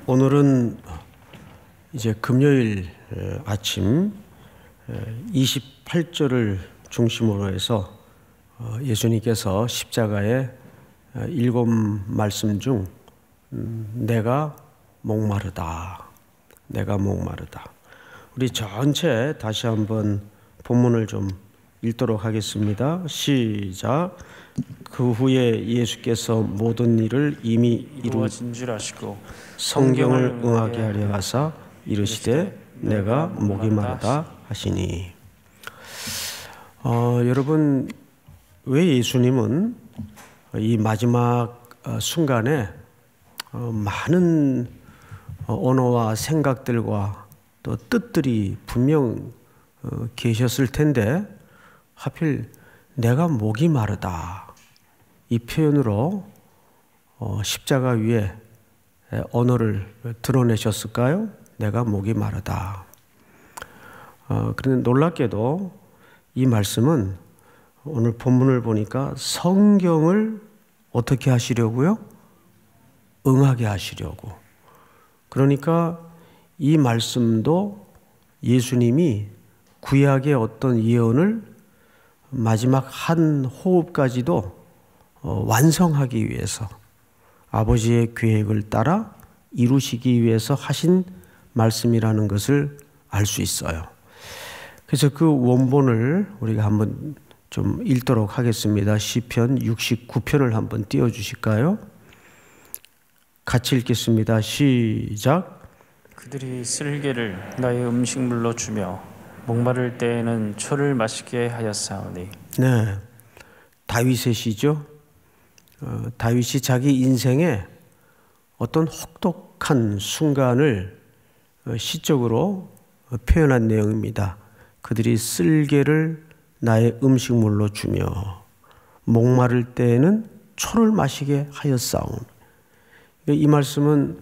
오늘은 이제 금요일 아침 28절을 중심으로 해서 예수님께서 십자가의 7말씀 중 내가 목마르다, 내가 목마르다. 우리 전체 다시 한번 본문을 좀 읽도록 하겠습니다. 시작. 그 후에 예수께서 모든 일을 이미 이루어진 줄 아시고 성경을 응하게 하려 하사 이르시되 내가 목이 마르다 하시니. 여러분, 왜 예수님은 이 마지막 순간에 많은 언어와 생각들과 또 뜻들이 분명 계셨을 텐데 하필 내가 목이 마르다 이 표현으로 십자가 위에 언어를 드러내셨을까요? 내가 목이 마르다. 그런데 놀랍게도 이 말씀은 오늘 본문을 보니까 성경을 어떻게 하시려고요? 응하게 하시려고. 그러니까 이 말씀도 예수님이 구약의 어떤 예언을 마지막 한 호흡까지도 완성하기 위해서 아버지의 계획을 따라 이루시기 위해서 하신 말씀이라는 것을 알 수 있어요. 그래서 그 원본을 우리가 한번 좀 읽도록 하겠습니다. 시편 69편을 한번 띄워주실까요? 같이 읽겠습니다. 시작. 그들이 쓸개를 나의 음식물로 주며 목마를 때에는 초를 마시게 하였사오니. 네, 다윗의 시죠. 다윗이 자기 인생에 어떤 혹독한 순간을 시적으로 표현한 내용입니다. 그들이 쓸개를 나의 음식물로 주며 목마를 때에는 초를 마시게 하였사오니. 이 말씀은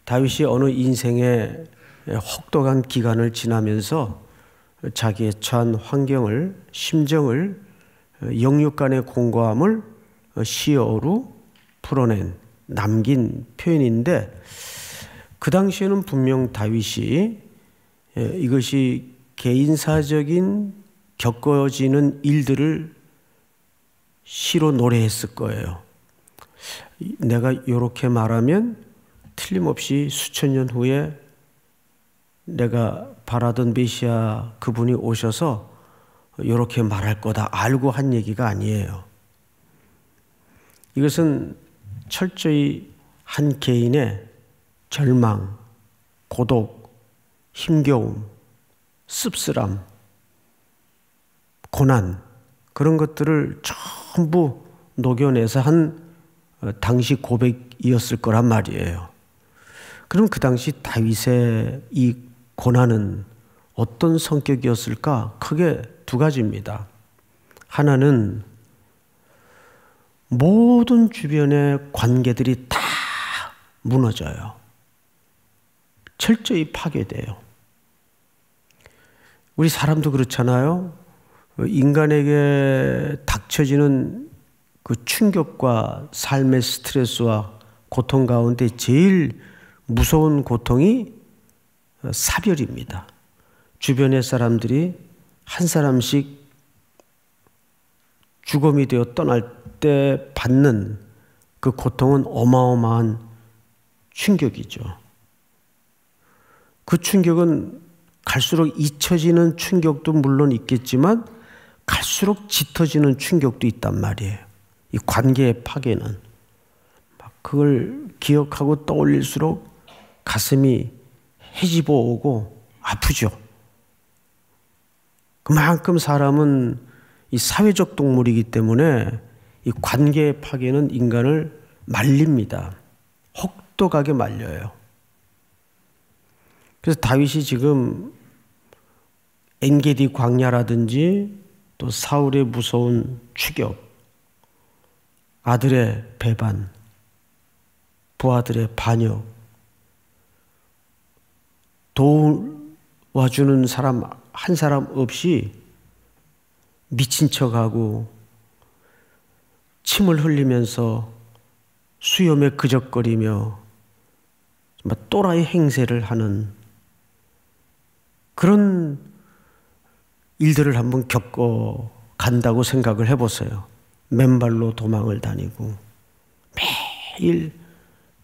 다윗이 어느 인생의 혹독한 기간을 지나면서 자기의 처한 환경을, 심정을, 영육간의 공고함을 시어로 풀어낸, 남긴 표현인데, 그 당시에는 분명 다윗이 이것이 개인사적인 겪어지는 일들을 시로 노래했을 거예요. 내가 이렇게 말하면 틀림없이 수천 년 후에 내가 바라던 메시아 그분이 오셔서 이렇게 말할 거다 알고 한 얘기가 아니에요. 이것은 철저히 한 개인의 절망, 고독, 힘겨움, 씁쓸함, 고난, 그런 것들을 전부 녹여내서 한 당시 고백이었을 거란 말이에요. 그럼 그 당시 다윗의 이 고난은 어떤 성격이었을까? 크게 두 가지입니다. 하나는 모든 주변의 관계들이 다 무너져요. 철저히 파괴돼요. 우리 사람도 그렇잖아요. 인간에게 닥쳐지는 그 충격과 삶의 스트레스와 고통 가운데 제일 무서운 고통이 사별입니다. 주변의 사람들이 한 사람씩 죽음이 되어 떠날 때 받는 그 고통은 어마어마한 충격이죠. 그 충격은 갈수록 잊혀지는 충격도 물론 있겠지만 갈수록 짙어지는 충격도 있단 말이에요. 이 관계의 파괴는 그걸 기억하고 떠올릴수록 가슴이 헤집어 오고 아프죠. 그만큼 사람은 이 사회적 동물이기 때문에 이 관계의 파괴는 인간을 말립니다. 혹독하게 말려요. 그래서 다윗이 지금 엔게디 광야라든지 또 사울의 무서운 추격, 아들의 배반, 부하들의 반역, 도와주는 사람 한 사람 없이 미친 척하고 침을 흘리면서 수염에 그적거리며 또라이 행세를 하는 그런 일들을 한번 겪어 간다고 생각을 해보세요. 맨발로 도망을 다니고 매일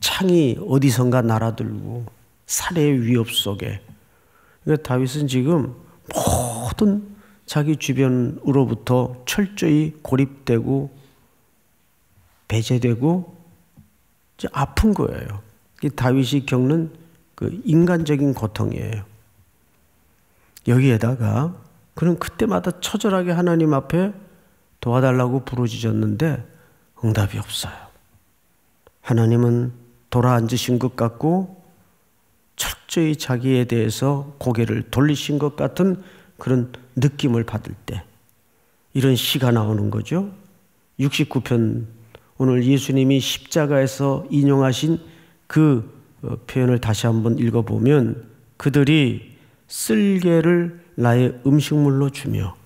창이 어디선가 날아들고 살해의 위협 속에. 그러니까 다윗은 지금 모든 자기 주변으로부터 철저히 고립되고 배제되고 이제 아픈 거예요. 이게 다윗이 겪는 그 인간적인 고통이에요. 여기에다가 그는 그때마다 처절하게 하나님 앞에 도와달라고 부르짖었는데 응답이 없어요. 하나님은 돌아앉으신 것 같고 철저히 자기에 대해서 고개를 돌리신 것 같은 그런 느낌을 받을 때 이런 시가 나오는 거죠. 69편 오늘 예수님이 십자가에서 인용하신 그 표현을 다시 한번 읽어보면 그들이 쓸개를 나의 음식물로 주며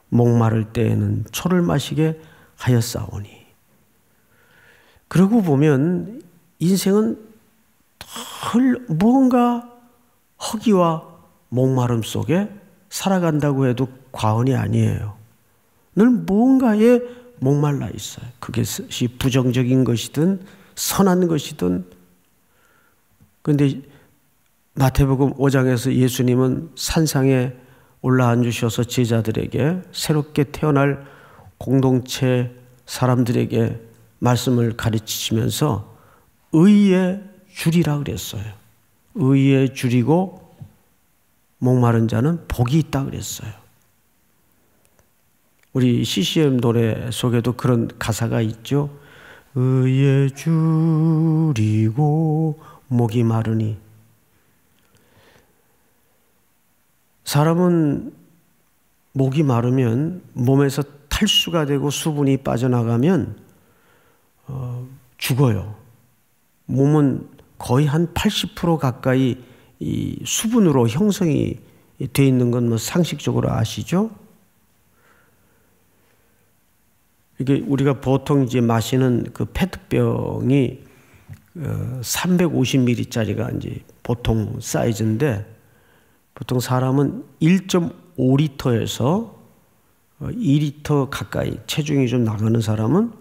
목마를 때에는 초를 마시게 하였사오니. 그러고 보면 인생은 늘 뭔가 허기와 목마름 속에 살아간다고 해도 과언이 아니에요. 늘 뭔가에 목말라 있어요. 그것이 부정적인 것이든 선한 것이든. 그런데 마태복음 5장에서 예수님은 산상에 올라앉으셔서 제자들에게 새롭게 태어날 공동체 사람들에게 말씀을 가르치시면서 의에 줄이라 그랬어요. 의에 줄이고 목마른 자는 복이 있다 그랬어요. 우리 CCM 노래 속에도 그런 가사가 있죠. 의에 줄이고 목이 마르니. 사람은 목이 마르면 몸에서 탈수가 되고 수분이 빠져나가면 죽어요. 몸은 거의 한 80% 가까이 이 수분으로 형성이 돼 있는 건 뭐 상식적으로 아시죠? 이게 우리가 보통 이제 마시는 그 페트병이 350ml짜리가 이제 보통 사이즈인데 보통 사람은 1.5리터에서 2리터 가까이 체중이 좀 나가는 사람은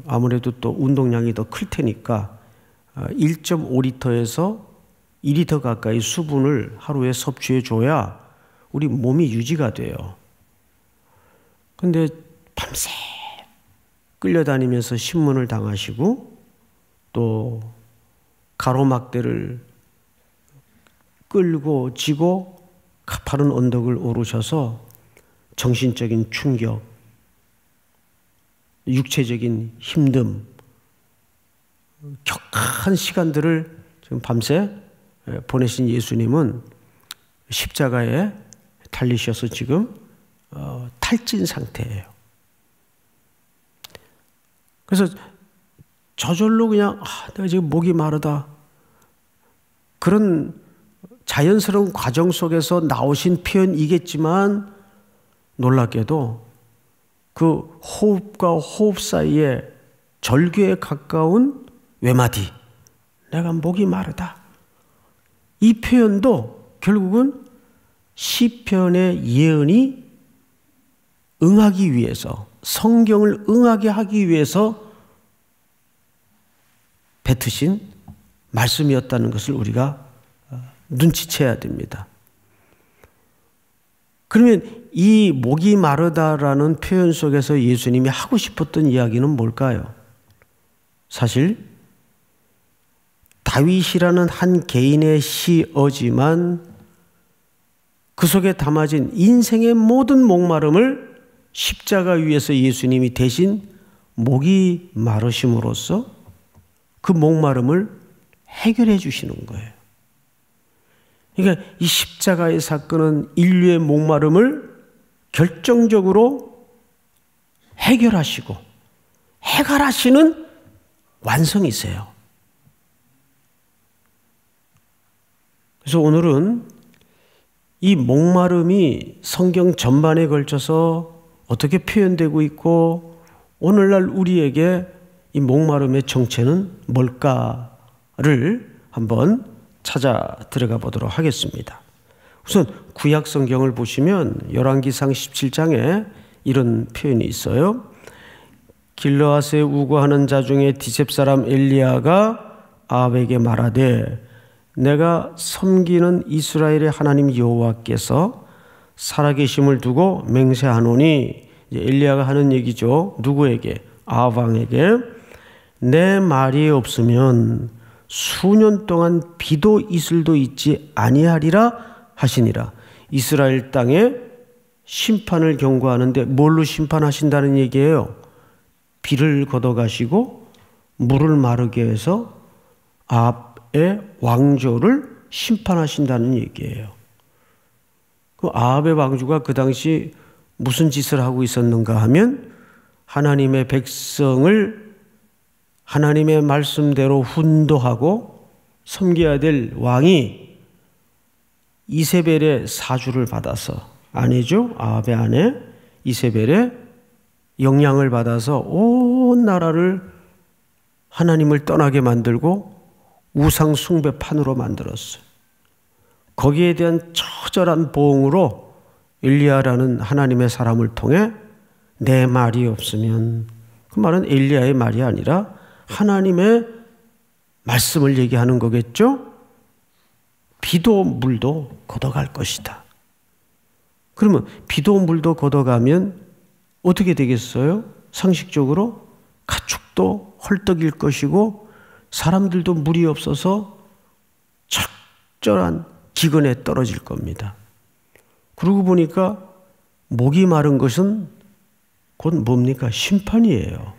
아무래도 또 운동량이 더 클 테니까 1.5리터에서 2리터 가까이 수분을 하루에 섭취해 줘야 우리 몸이 유지가 돼요. 근데 밤새 끌려다니면서 신문을 당하시고 또 가로막대를 끌고 지고 가파른 언덕을 오르셔서 정신적인 충격, 육체적인 힘듦, 격한 시간들을 지금 밤새 보내신 예수님은 십자가에 달리셔서 지금 탈진 상태예요. 그래서 저절로 그냥 내가 지금 목이 마르다 그런 자연스러운 과정 속에서 나오신 표현이겠지만 놀랍게도 그 호흡과 호흡 사이에 절규에 가까운 외마디, 내가 목이 마르다. 이 표현도 결국은 시편의 예언이 응하기 위해서, 성경을 응하게 하기 위해서 뱉으신 말씀이었다는 것을 우리가 눈치채야 됩니다. 그러면 이 목이 마르다라는 표현 속에서 예수님이 하고 싶었던 이야기는 뭘까요? 사실 다윗이라는 한 개인의 시어지만 그 속에 담아진 인생의 모든 목마름을 십자가 위에서 예수님이 대신 목이 마르심으로써 그 목마름을 해결해 주시는 거예요. 그러니까 이 십자가의 사건은 인류의 목마름을 결정적으로 해결하시고 해결하시는 완성이세요. 그래서 오늘은 이 목마름이 성경 전반에 걸쳐서 어떻게 표현되고 있고 오늘날 우리에게 이 목마름의 정체는 뭘까를 한번 찾아 들어가 보도록 하겠습니다. 우선 구약 성경을 보시면 열왕기상 17장에 이런 표현이 있어요. 길르앗에 우거하는 자 중에 디셉 사람 엘리야가 아합에게 말하되 내가 섬기는 이스라엘의 하나님 여호와께서 살아계심을 두고 맹세하노니, 엘리야가 하는 얘기죠. 누구에게? 아합 왕에게. 내 말이 없으면 수년 동안 비도 이슬도 있지 아니하리라 하시니라. 이스라엘 땅에 심판을 경고하는데 뭘로 심판하신다는 얘기예요? 비를 걷어가시고 물을 마르게 해서 아합의 왕조를 심판하신다는 얘기예요. 그 아합의 왕조가 그 당시 무슨 짓을 하고 있었는가 하면 하나님의 백성을 하나님의 말씀대로 훈도하고 섬겨야 될 왕이 이세벨의 사주를 받아서, 아내죠, 아합의 아내 이세벨의 영향을 받아서 온 나라를 하나님을 떠나게 만들고 우상 숭배판으로 만들었어요. 거기에 대한 처절한 보응으로 엘리야라는 하나님의 사람을 통해 내 말이 없으면, 그 말은 엘리야의 말이 아니라 하나님의 말씀을 얘기하는 거겠죠? 비도 물도 걷어갈 것이다. 그러면 비도 물도 걷어가면 어떻게 되겠어요? 상식적으로 가축도 헐떡일 것이고 사람들도 물이 없어서 적절한 기근에 떨어질 겁니다. 그러고 보니까 목이 마른 것은 곧 뭡니까? 심판이에요.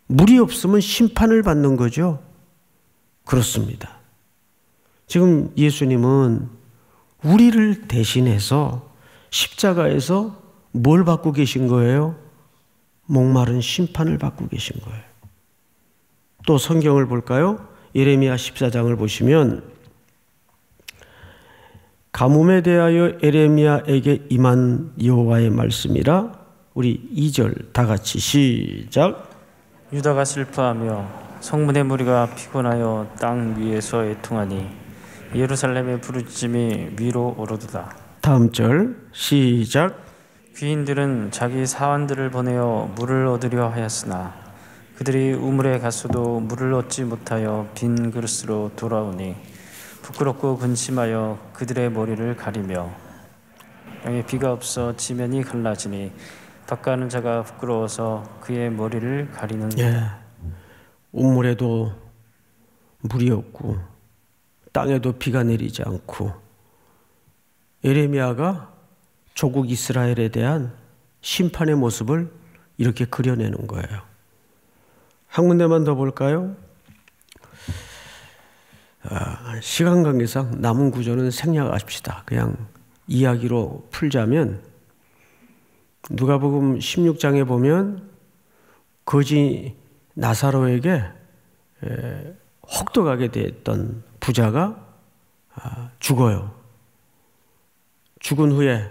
물이 없으면 심판을 받는 거죠. 그렇습니다. 지금 예수님은 우리를 대신해서 십자가에서 뭘 받고 계신 거예요? 목마른 심판을 받고 계신 거예요. 또 성경을 볼까요? 예레미야 14장을 보시면 가뭄에 대하여 예레미야에게 임한 여호와의 말씀이라. 우리 2절 다 같이 시작. 유다가 슬퍼하며 성문의 무리가 피곤하여 땅 위에서 애통하니 예루살렘의 부르짖음이 위로 오르도다. 다음 절 시작. 귀인들은 자기 사환들을 보내어 물을 얻으려 하였으나 그들이 우물에 갔어도 물을 얻지 못하여 빈 그릇으로 돌아오니 부끄럽고 근심하여 그들의 머리를 가리며 땅에 비가 없어 지면이 갈라지니 닦아하는 자가 부끄러워서 그의 머리를 가리는. 예, 우물에도 물이 없고 땅에도 비가 내리지 않고 예레미야가 조국 이스라엘에 대한 심판의 모습을 이렇게 그려내는 거예요. 한 군데만 더 볼까요? 시간 관계상 남은 구조는 생략합시다. 그냥 이야기로 풀자면 누가복음 16장에 보면 거지 나사로에게 혹독하게 됐던 부자가 죽어요. 죽은 후에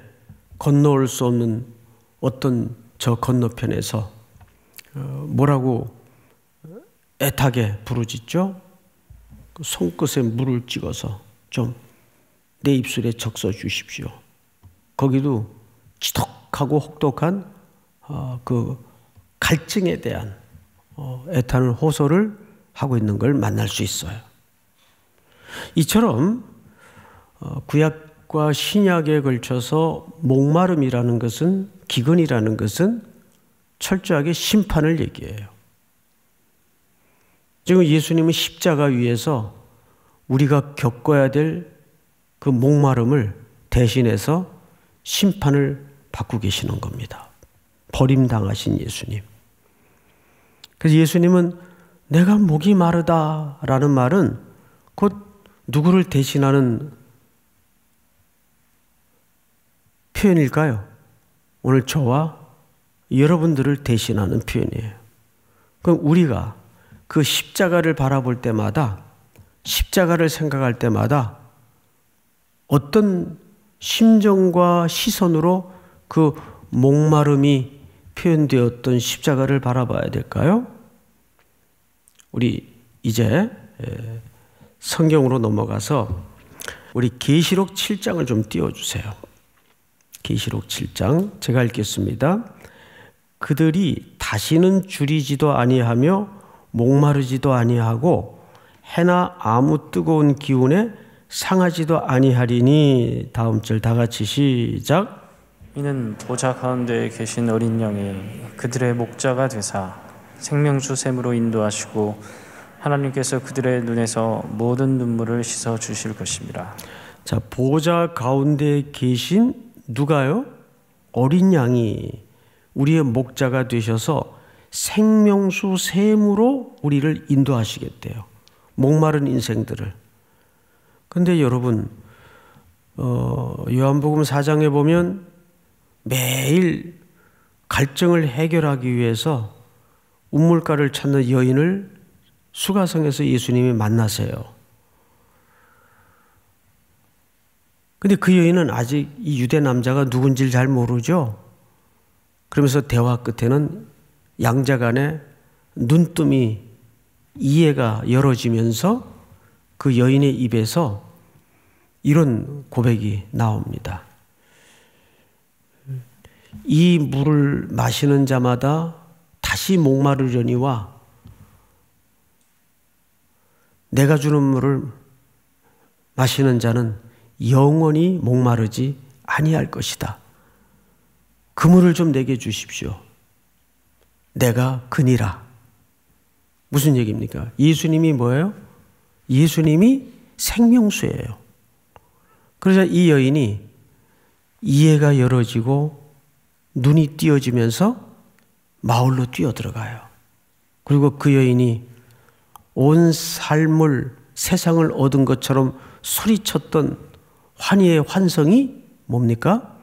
건너올 수 없는 어떤 저 건너편에서 뭐라고 애타게 부르짖죠? 손끝에 물을 찍어서 좀 내 입술에 적셔 주십시오. 거기도 지독하고 혹독한 그 갈증에 대한 애타는 호소를 하고 있는 걸 만날 수 있어요. 이처럼 구약과 신약에 걸쳐서 목마름이라는 것은, 기근이라는 것은 철저하게 심판을 얘기해요. 지금 예수님은 십자가 위에서 우리가 겪어야 될 그 목마름을 대신해서 심판을 받고 계시는 겁니다. 버림당하신 예수님. 그래서 예수님은 내가 목이 마르다라는 말은 곧 누구를 대신하는 표현일까요? 오늘 저와 여러분들을 대신하는 표현이에요. 그럼 우리가 그 십자가를 바라볼 때마다, 십자가를 생각할 때마다 어떤 심정과 시선으로 그 목마름이 표현되었던 십자가를 바라봐야 될까요? 우리 이제 성경으로 넘어가서 우리 계시록 7장을 좀 띄워주세요. 계시록 7장 제가 읽겠습니다. 그들이 다시는 줄이지도 아니하며 목마르지도 아니하고 해나 아무 뜨거운 기운에 상하지도 아니하리니. 다음 절 다 같이 시작. 이는 보좌 가운데 계신 어린 양이 그들의 목자가 되사 생명수 샘으로 인도하시고 하나님께서 그들의 눈에서 모든 눈물을 씻어 주실 것입니다. 자, 보좌 가운데 계신 누가요? 어린 양이 우리의 목자가 되셔서 생명수 샘으로 우리를 인도하시겠대요. 목마른 인생들을. 근데 여러분, 요한복음 4장에 보면 매일 갈증을 해결하기 위해서 우물가를 찾는 여인을 수가성에서 예수님이 만나세요. 근데 그 여인은 아직 이 유대 남자가 누군지를 잘 모르죠. 그러면서 대화 끝에는 양자 간에 눈뜸이 이해가 열어지면서 그 여인의 입에서 이런 고백이 나옵니다. 이 물을 마시는 자마다 다시 목마르려니와 내가 주는 물을 마시는 자는 영원히 목마르지 아니할 것이다. 그 물을 좀 내게 주십시오. 내가 그니라. 무슨 얘기입니까? 예수님이 뭐예요? 예수님이 생명수예요. 그러자 이 여인이 이해가 열어지고 눈이 띄어지면서 마을로 뛰어들어가요. 그리고 그 여인이 온 삶을 세상을 얻은 것처럼 소리쳤던 환희의 환성이 뭡니까?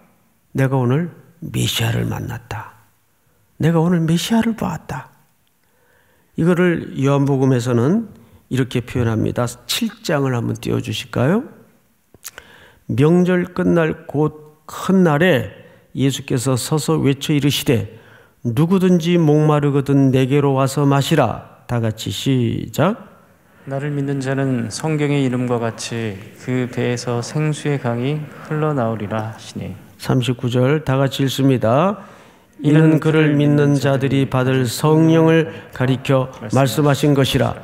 내가 오늘 메시아를 만났다. 내가 오늘 메시아를 보았다. 이거를 요한복음에서는 이렇게 표현합니다. 7장을 한번 띄워주실까요? 명절 끝날 곧 큰 날에 예수께서 서서 외쳐 이르시되 누구든지 목마르거든 내게로 와서 마시라. 다 같이 시작. 나를 믿는 자는 성경의 이름과 같이 그 배에서 생수의 강이 흘러나오리라 하시니. 39절 다 같이 읽습니다. 이는 그를 믿는 자들이 받을 성령을 가리켜 말씀하신 것이라.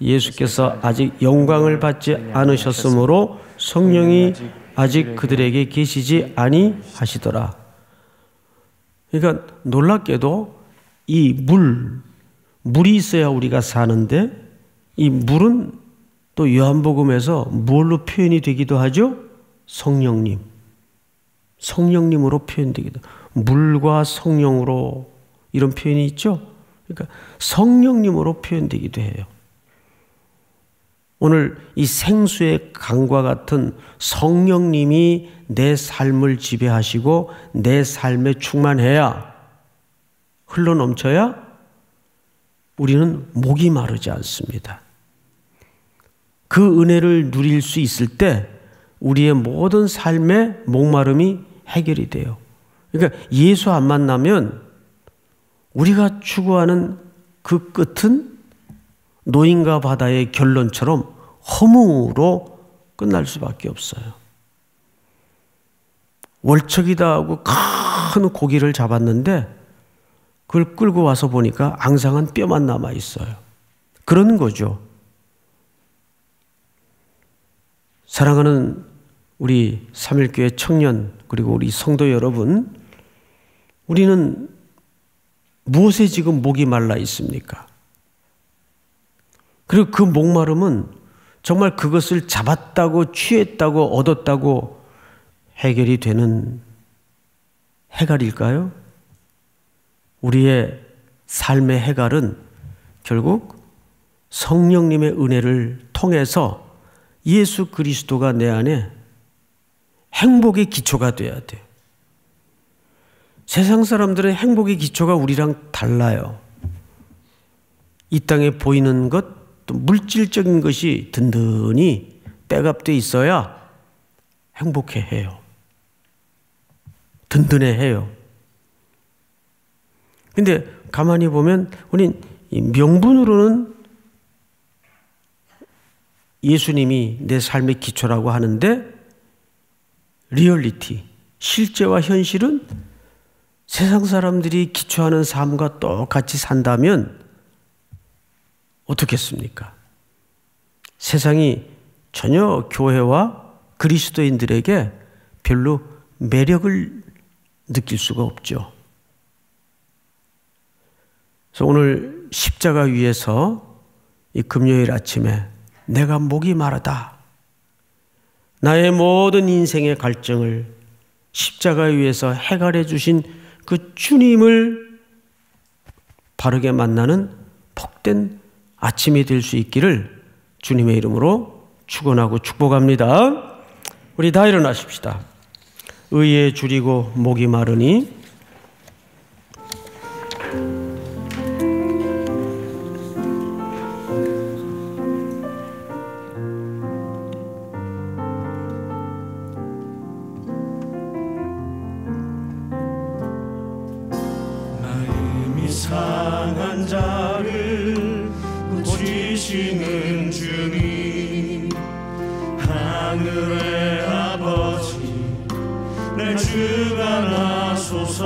예수께서 아직 영광을 받지 않으셨으므로 성령이 아직 그들에게 계시지 아니하시더라. 그러니까 놀랍게도 이 물이 있어야 우리가 사는데 이 물은 또 요한복음에서 뭘로 표현이 되기도 하죠? 성령님으로 표현되기도. 물과 성령으로 이런 표현이 있죠? 그러니까 성령님으로 표현되기도 해요. 오늘 이 생수의 강과 같은 성령님이 내 삶을 지배하시고 내 삶에 충만해야, 흘러넘쳐야 우리는 목이 마르지 않습니다. 그 은혜를 누릴 수 있을 때 우리의 모든 삶의 목마름이 해결이 돼요. 그러니까 예수 안 만나면 우리가 추구하는 그 끝은 노인과 바다의 결론처럼 허무로 끝날 수밖에 없어요. 월척이다 하고 큰 고기를 잡았는데 그걸 끌고 와서 보니까 앙상한 뼈만 남아 있어요. 그러는 거죠. 사랑하는 우리 삼일교회 청년 그리고 우리 성도 여러분, 우리는 무엇에 지금 목이 말라 있습니까? 그리고 그 목마름은 정말 그것을 잡았다고 취했다고 얻었다고 해결이 되는 해갈일까요? 우리의 삶의 해갈은 결국 성령님의 은혜를 통해서 예수 그리스도가 내 안에 행복의 기초가 돼야 돼요. 세상 사람들의 행복의 기초가 우리랑 달라요. 이 땅에 보이는 것, 또 물질적인 것이 든든히 백업돼 있어야 행복해해요. 든든해해요. 근데 가만히 보면 우린 명분으로는 예수님이 내 삶의 기초라고 하는데 리얼리티, 실제와 현실은 세상 사람들이 기초하는 삶과 똑같이 산다면 어떻겠습니까? 세상이 전혀 교회와 그리스도인들에게 별로 매력을 느낄 수가 없죠. 그래서 오늘 십자가 위에서 이 금요일 아침에 내가 목이 마르다, 나의 모든 인생의 갈증을 십자가 위에서 해결해 주신 그 주님을 바르게 만나는 복된 아침이 될 수 있기를 주님의 이름으로 축원하고 축복합니다. 우리 다 일어나십시다. 의에 줄이고 목이 마르니 상한 자를 고치시는 주님, 하늘의 아버지 내 주가 나소서.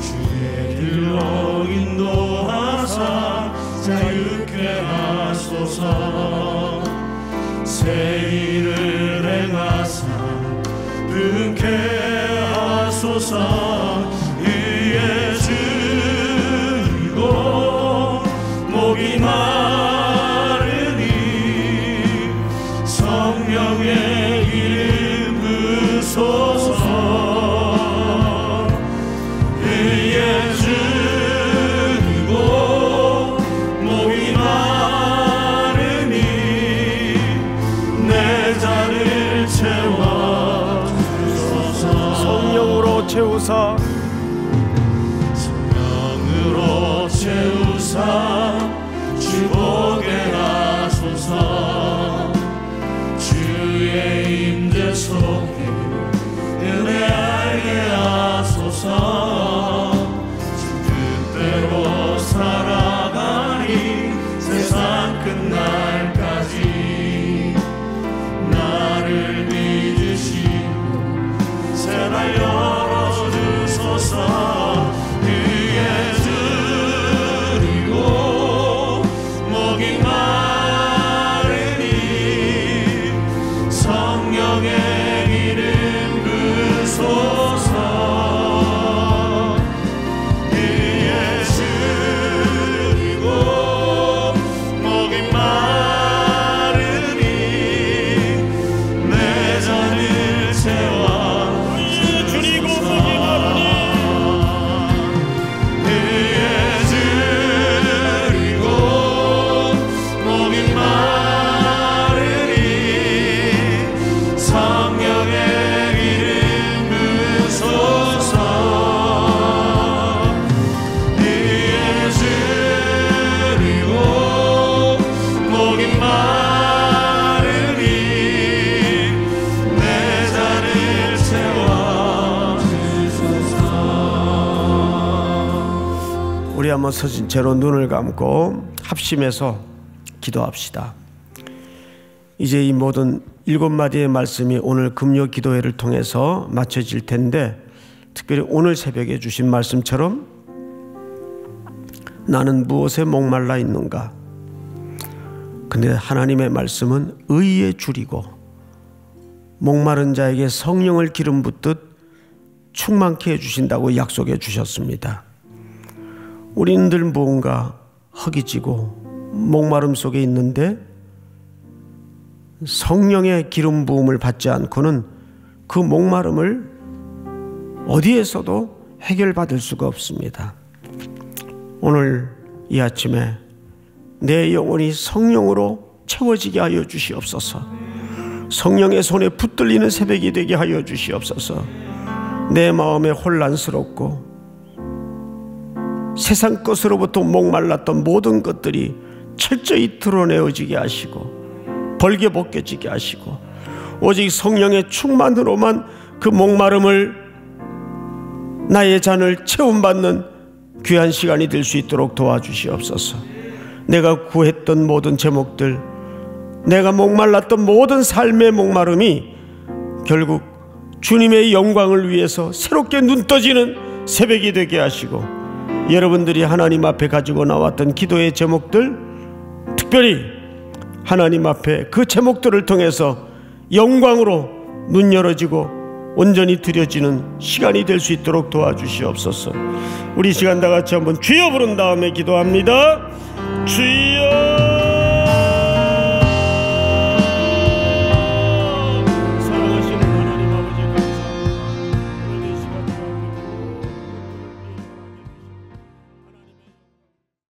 주의 길로 인도하사 자유케 하소서. 새 일을 행하사 분케 하소서. 목이 마르니 성령의 이름 부소서. 의에 줄이고 목이 마르니 내 잔을 채워주소서. 성령으로 채우사, 성령으로 채우사 주보게 하소서. 주의 임재 속에 은혜 알게 하소서. 주 뜻대로 살아가니 세상 끝날까지 나를 믿으시고 새날 열어주소서. 우리 한번 서신 채로 눈을 감고 합심해서 기도합시다. 이제 이 모든 7마디의 말씀이 오늘 금요 기도회를 통해서 맞춰질 텐데, 특별히 오늘 새벽에 주신 말씀처럼 나는 무엇에 목말라 있는가? 근데 하나님의 말씀은 의에 줄이고 목마른 자에게 성령을 기름 붓듯 충만케 해주신다고 약속해 주셨습니다. 우리들 무언가 허기지고 목마름 속에 있는데 성령의 기름 부음을 받지 않고는 그 목마름을 어디에서도 해결받을 수가 없습니다. 오늘 이 아침에 내 영혼이 성령으로 채워지게 하여 주시옵소서. 성령의 손에 붙들리는 새벽이 되게 하여 주시옵소서. 내 마음에 혼란스럽고 세상 것으로부터 목말랐던 모든 것들이 철저히 드러내어지게 하시고 벌게 벗겨지게 하시고 오직 성령의 충만으로만 그 목마름을, 나의 잔을 채움받는 귀한 시간이 될 수 있도록 도와주시옵소서. 내가 구했던 모든 제목들 내가 목말랐던 모든 삶의 목마름이 결국 주님의 영광을 위해서 새롭게 눈 떠지는 새벽이 되게 하시고, 여러분들이 하나님 앞에 가지고 나왔던 기도의 제목들, 특별히 하나님 앞에 그 제목들을 통해서 영광으로 눈 열어지고 온전히 드려지는 시간이 될 수 있도록 도와주시옵소서. 우리 시간 다 같이 한번 주여 부른 다음에 기도합니다. 주여.